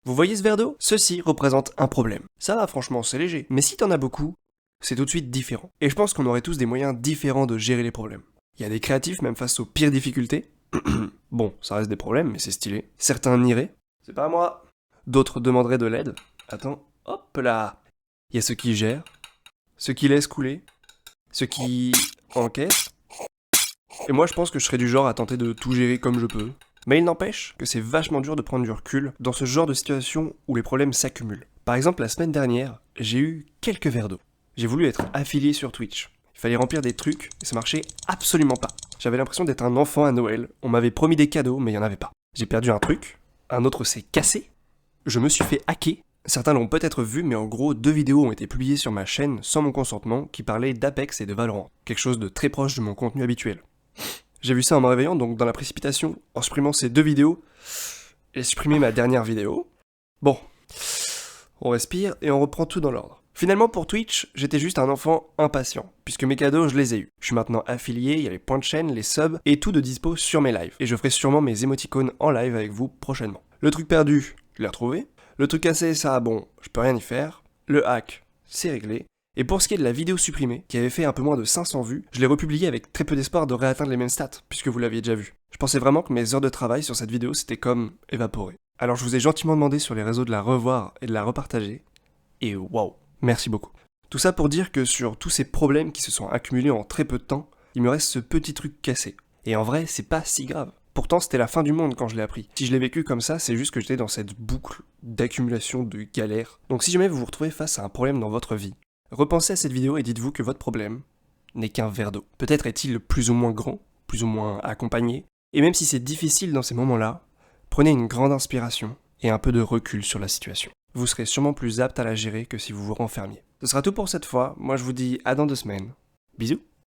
Vous voyez ce verre d'eau? Ceci représente un problème. Ça va, franchement, c'est léger. Mais si t'en as beaucoup, c'est tout de suite différent. Et je pense qu'on aurait tous des moyens différents de gérer les problèmes. Il y a des créatifs, même face aux pires difficultés. Bon, ça reste des problèmes, mais c'est stylé. Certains nieraient. C'est pas moi. D'autres demanderaient de l'aide. Attends, hop là. Il y a ceux qui gèrent, ceux qui laissent couler, ceux qui encaissent. Et moi, je pense que je serais du genre à tenter de tout gérer comme je peux. Mais il n'empêche que c'est vachement dur de prendre du recul dans ce genre de situation où les problèmes s'accumulent. Par exemple, la semaine dernière, j'ai eu quelques verres d'eau. J'ai voulu être affilié sur Twitch. Il fallait remplir des trucs et ça marchait absolument pas. J'avais l'impression d'être un enfant à Noël. On m'avait promis des cadeaux, mais il y en avait pas. J'ai perdu un truc, un autre s'est cassé, je me suis fait hacker. Certains l'ont peut-être vu, mais en gros, 2 vidéos ont été publiées sur ma chaîne sans mon consentement qui parlaient d'Apex et de Valorant. Quelque chose de très proche de mon contenu habituel. J'ai vu ça en me réveillant, donc dans la précipitation, en supprimant ces 2 vidéos, j'ai supprimé ma dernière vidéo. Bon, on respire et on reprend tout dans l'ordre. Finalement, pour Twitch, j'étais juste un enfant impatient, puisque mes cadeaux, je les ai eus. Je suis maintenant affilié, il y a les points de chaîne, les subs, et tout de dispo sur mes lives. Et je ferai sûrement mes émoticônes en live avec vous prochainement. Le truc perdu, je l'ai retrouvé. Le truc cassé, ça, bon, je peux rien y faire. Le hack, c'est réglé. Et pour ce qui est de la vidéo supprimée, qui avait fait un peu moins de 500 vues, je l'ai republiée avec très peu d'espoir de réatteindre les mêmes stats, puisque vous l'aviez déjà vu. Je pensais vraiment que mes heures de travail sur cette vidéo s'étaient comme évaporées. Alors je vous ai gentiment demandé sur les réseaux de la revoir et de la repartager, et waouh, merci beaucoup. Tout ça pour dire que sur tous ces problèmes qui se sont accumulés en très peu de temps, il me reste ce petit truc cassé. Et en vrai, c'est pas si grave. Pourtant, c'était la fin du monde quand je l'ai appris. Si je l'ai vécu comme ça, c'est juste que j'étais dans cette boucle d'accumulation de galères. Donc si jamais vous vous retrouvez face à un problème dans votre vie, repensez à cette vidéo et dites-vous que votre problème n'est qu'un verre d'eau. Peut-être est-il plus ou moins grand, plus ou moins accompagné, et même si c'est difficile dans ces moments-là, prenez une grande inspiration et un peu de recul sur la situation. Vous serez sûrement plus apte à la gérer que si vous vous renfermiez. Ce sera tout pour cette fois, moi je vous dis à dans 2 semaines. Bisous.